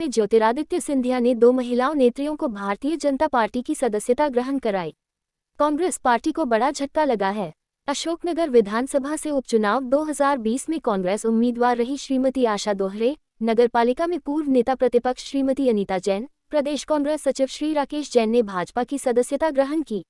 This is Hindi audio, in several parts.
में ज्योतिरादित्य सिंधिया ने 2 महिलाओं नेत्रियों को भारतीय जनता पार्टी की सदस्यता ग्रहण कराई। कांग्रेस पार्टी को बड़ा झटका लगा है। अशोकनगर विधानसभा से उपचुनाव 2020 में कांग्रेस उम्मीदवार रही श्रीमती आशा दोहरे, नगरपालिका में पूर्व नेता प्रतिपक्ष श्रीमती अनीता जैन, प्रदेश कांग्रेस सचिव श्री राकेश जैन ने भाजपा की सदस्यता ग्रहण की।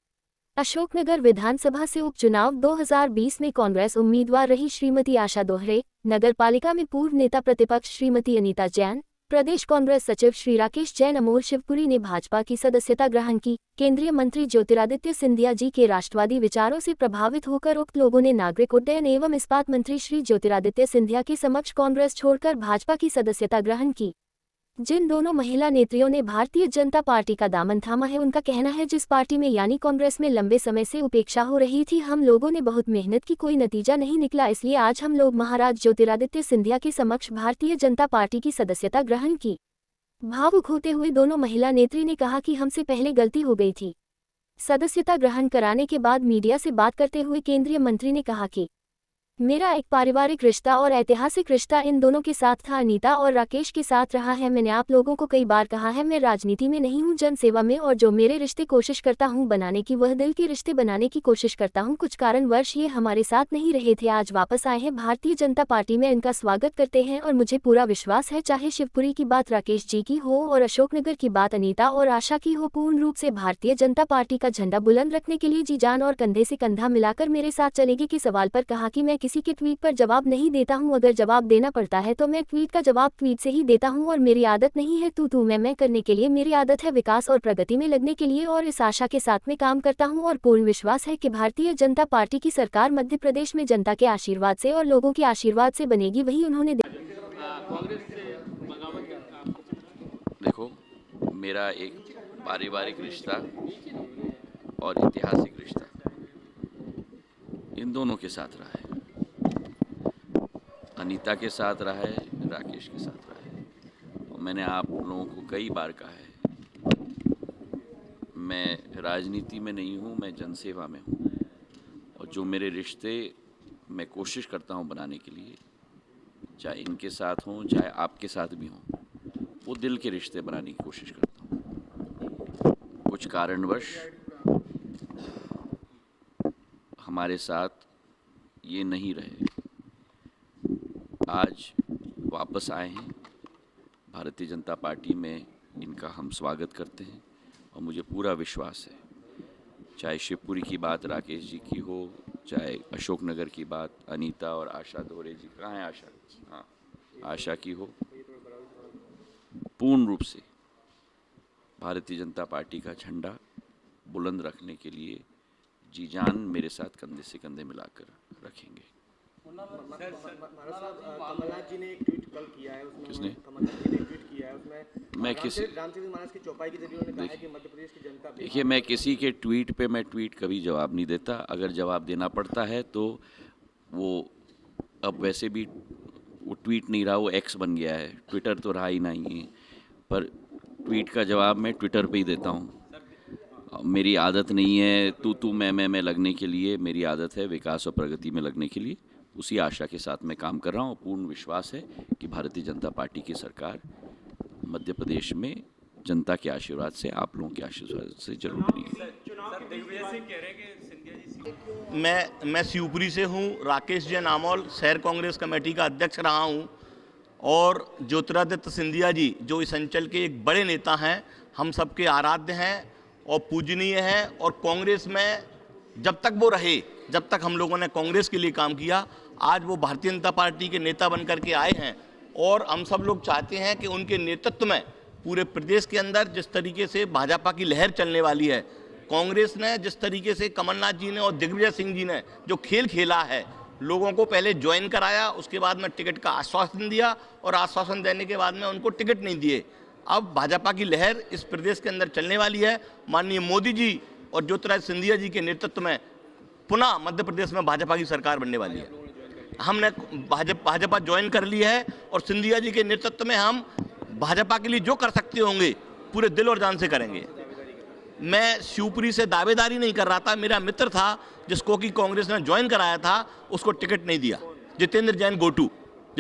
अशोकनगर विधानसभा से उपचुनाव 2020 में कांग्रेस उम्मीदवार रही श्रीमती आशा दोहरे, नगरपालिका में पूर्व नेता प्रतिपक्ष श्रीमती अनीता जैन, प्रदेश कांग्रेस सचिव श्री राकेश जैन अमोल शिवपुरी ने भाजपा की सदस्यता ग्रहण की। केंद्रीय मंत्री ज्योतिरादित्य सिंधिया जी के राष्ट्रवादी विचारों से प्रभावित होकर उक्त लोगों ने नागरिक उड्डयन एवं इस्पात मंत्री श्री ज्योतिरादित्य सिंधिया के समक्ष कांग्रेस छोड़कर भाजपा की सदस्यता ग्रहण की। जिन दोनों महिला नेत्रियों ने भारतीय जनता पार्टी का दामन थामा है, उनका कहना है जिस पार्टी में यानी कांग्रेस में लंबे समय से उपेक्षा हो रही थी, हम लोगों ने बहुत मेहनत की, कोई नतीजा नहीं निकला, इसलिए आज हम लोग महाराज ज्योतिरादित्य सिंधिया के समक्ष भारतीय जनता पार्टी की सदस्यता ग्रहण की। भावुक होते हुए दोनों महिला नेत्री ने कहा कि हमसे पहले गलती हो गई थी। सदस्यता ग्रहण कराने के बाद मीडिया से बात करते हुए केंद्रीय मंत्री ने कहा कि मेरा एक पारिवारिक रिश्ता और ऐतिहासिक रिश्ता इन दोनों के साथ था, अनीता और राकेश के साथ रहा है। मैंने आप लोगों को कई बार कहा है, मैं राजनीति में नहीं हूं, जनसेवा में, और जो मेरे रिश्ते कोशिश करता हूं बनाने की, वह दिल के रिश्ते बनाने की कोशिश करता हूं। कुछ कारणवश ये हमारे साथ नहीं रहे थे, आज वापस आए हैं भारतीय जनता पार्टी में, इनका स्वागत करते हैं और मुझे पूरा विश्वास है, चाहे शिवपुरी की बात राकेश जी की हो और अशोकनगर की बात अनीता और आशा की हो, पूर्ण रूप से भारतीय जनता पार्टी का झंडा बुलंद रखने के लिए जी जान और कंधे से कंधा मिलाकर मेरे साथ चलेगी। के सवाल पर कहा कि मैं किसी के ट्वीट पर जवाब नहीं देता हूं, अगर जवाब देना पड़ता है तो मैं ट्वीट का जवाब ट्वीट से ही देता हूं और मेरी आदत नहीं है तू मैं करने के लिए, मेरी आदत है विकास और प्रगति में लगने के लिए और इस आशा के साथ में काम करता हूं और पूर्ण विश्वास है कि भारतीय जनता पार्टी की सरकार मध्य प्रदेश में जनता के आशीर्वाद से और लोगों के आशीर्वाद से बनेगी। वही उन्होंने देखो, मेरा एक पारिवारिक रिश्ता और ऐतिहासिक रिश्ता इन दोनों के साथ रहा है, अनीता के साथ रहा है, राकेश के साथ रहा है। और मैंने आप लोगों को कई बार कहा है, मैं राजनीति में नहीं हूँ, मैं जनसेवा में हूँ, और जो मेरे रिश्ते मैं कोशिश करता हूँ बनाने के लिए, चाहे इनके साथ हों चाहे आपके साथ भी हों, वो दिल के रिश्ते बनाने की कोशिश करता हूँ। कुछ कारणवश हमारे साथ ये नहीं रहे, आज वापस आए हैं भारतीय जनता पार्टी में, इनका हम स्वागत करते हैं और मुझे पूरा विश्वास है, चाहे शिवपुरी की बात राकेश जी की हो, चाहे अशोकनगर की बात अनीता और आशा दोहरे जी, कहाँ है आशा, हाँ आशा की हो, पूर्ण रूप से भारतीय जनता पार्टी का झंडा बुलंद रखने के लिए जी जान मेरे साथ कंधे से कंधे मिलाकर रखेंगे। कमलनाथ जी ने एक ट्वीट कल किया है, उसमें किसने? कमलनाथ जी ने ट्वीट किया है, उसमें मैं किसी रामचरित मानस की चौपाई के जरिए उन्होंने कहा है कि मध्य प्रदेश की जनता देखिए, मैं किसी के ट्वीट पे मैं ट्वीट कभी जवाब नहीं देता। अगर जवाब देना पड़ता है तो वो अब वैसे भी वो ट्वीट नहीं रहा, वो एक्स बन गया है, ट्विटर तो रहा ही नहीं है, पर ट्वीट का जवाब मैं ट्विटर पे ही देता हूँ। मेरी आदत नहीं है तू मैं लगने के लिए, मेरी आदत है विकास और प्रगति में लगने के लिए। उसी आशा के साथ मैं काम कर रहा हूँ। पूर्ण विश्वास है कि भारतीय जनता पार्टी की सरकार मध्य प्रदेश में जनता के आशीर्वाद से, आप लोगों के आशीर्वाद से जरूर बनेगी। मैं शिवपुरी से हूँ, राकेश जैन आमोल शहर कांग्रेस कमेटी का अध्यक्ष रहा हूँ और ज्योतिरादित्य सिंधिया जी जो इस अंचल के एक बड़े नेता हैं, हम सबके आराध्य हैं और पूजनीय हैं, और कांग्रेस में जब तक वो रहे, जब तक हम लोगों ने कांग्रेस के लिए काम किया, आज वो भारतीय जनता पार्टी के नेता बनकर के आए हैं और हम सब लोग चाहते हैं कि उनके नेतृत्व में पूरे प्रदेश के अंदर जिस तरीके से भाजपा की लहर चलने वाली है, कांग्रेस ने जिस तरीके से कमलनाथ जी ने और दिग्विजय सिंह जी ने जो खेल खेला है, लोगों को पहले ज्वाइन कराया, उसके बाद में टिकट का आश्वासन दिया और आश्वासन देने के बाद में उनको टिकट नहीं दिए। अब भाजपा की लहर इस प्रदेश के अंदर चलने वाली है। माननीय मोदी जी और ज्योतिरादित्य सिंधिया जी के नेतृत्व में पुनः मध्य प्रदेश में भाजपा की सरकार बनने वाली है। हमने भाजपा ज्वाइन कर ली है और सिंधिया जी के नेतृत्व में हम भाजपा के लिए जो कर सकते होंगे पूरे दिल और जान से करेंगे। मैं शिवपुरी से दावेदारी नहीं कर रहा था, मेरा मित्र था जिसको कि कांग्रेस ने ज्वाइन कराया था, उसको टिकट नहीं दिया, जितेंद्र जैन गोटू,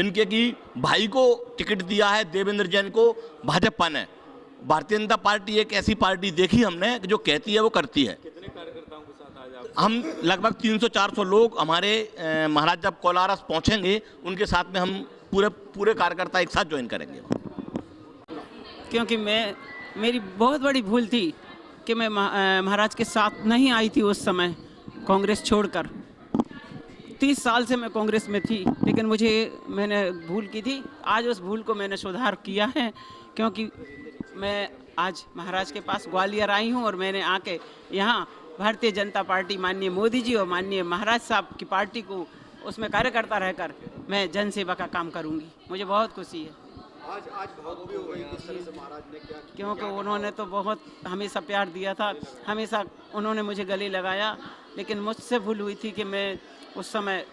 जिनके कि भाई को टिकट दिया है देवेंद्र जैन को भाजपा ने। भारतीय जनता पार्टी एक ऐसी पार्टी देखी हमने कि जो कहती है वो करती है। कितने कार्यकर्ताओं के साथ आज आप? हम लगभग 300-400 लोग हमारे महाराज जब कोलारस पहुंचेंगे उनके साथ में हम पूरे कार्यकर्ता एक साथ ज्वाइन करेंगे। क्योंकि मेरी बहुत बड़ी भूल थी कि मैं महाराज के साथ नहीं आई थी उस समय कांग्रेस छोड़कर। 30 साल से मैं कांग्रेस में थी, लेकिन मैंने भूल की थी। आज उस भूल को मैंने सुधार किया है, क्योंकि मैं आज महाराज के पास ग्वालियर आई हूँ और मैंने आके यहाँ भारतीय जनता पार्टी माननीय मोदी जी और माननीय महाराज साहब की पार्टी को उसमें कार्यकर्ता रहकर मैं जन सेवा का काम करूँगी। मुझे बहुत खुशी है। आज भावुक भी हो गई किस तरह से महाराज ने क्या किया? क्योंकि उन्होंने तो बहुत हमेशा प्यार दिया था, हमेशा उन्होंने मुझे गले लगाया, लेकिन मुझसे भूल हुई थी कि मैं उस समय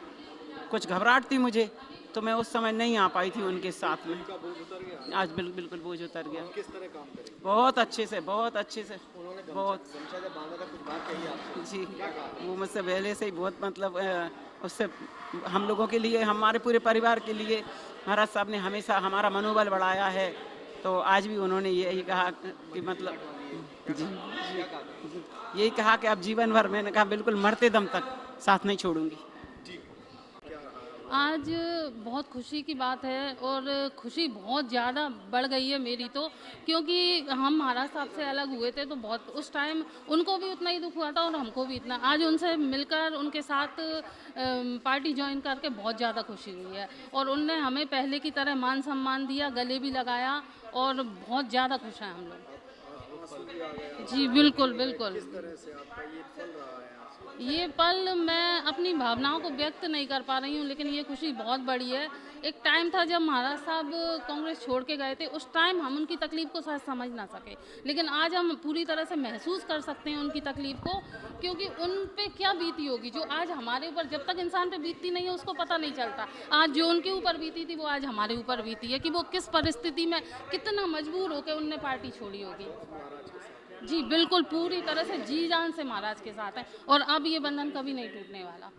कुछ घबराहट थी मुझे, तो मैं उस समय नहीं आ पाई थी उनके साथ में। आज बिल्कुल बोझ उतर गया। किस तरह काम करेंगे? बहुत अच्छे से बहुत गमछा जब बांधा था कुछ बात कही आपसे? जी, वो मुझसे पहले से ही बहुत मतलब उससे हम लोगों के लिए, हमारे पूरे परिवार के लिए महाराज साहब ने हमेशा हमारा मनोबल बढ़ाया है। तो आज भी उन्होंने यही कहा कि मतलब जी यही कहा कि अब जीवन भर, मैंने कहा बिल्कुल मरते दम तक साथ नहीं छोड़ूंगी। आज बहुत खुशी की बात है और खुशी बहुत ज़्यादा बढ़ गई है मेरी तो, क्योंकि हम महाराज साहब से अलग हुए थे तो बहुत उस टाइम उनको भी उतना ही दुख हुआ था और हमको भी इतना। आज उनसे मिलकर उनके साथ पार्टी ज्वाइन करके बहुत ज़्यादा खुशी हुई है और उनने हमें पहले की तरह मान सम्मान दिया, गले भी लगाया और बहुत ज़्यादा खुश हैं हम लोग। जी बिल्कुल बिल्कुल। ये पल मैं अपनी भावनाओं को व्यक्त नहीं कर पा रही हूँ, लेकिन ये खुशी बहुत बड़ी है। एक टाइम था जब महाराज साहब कांग्रेस छोड़ के गए थे, उस टाइम हम उनकी तकलीफ़ को शायद समझ ना सके, लेकिन आज हम पूरी तरह से महसूस कर सकते हैं उनकी तकलीफ़ को, क्योंकि उन पे क्या बीती होगी जो आज हमारे ऊपर, जब तक इंसान पे बीतती नहीं है उसको पता नहीं चलता। आज जो उनके ऊपर बीती थी वो आज हमारे ऊपर बीती है, कि वो किस परिस्थिति में कितना मजबूर होकर उनने पार्टी छोड़ी होगी। जी बिल्कुल, पूरी तरह से जी जान से महाराज के साथ हैं और अब ये बंधन कभी नहीं टूटने वाला।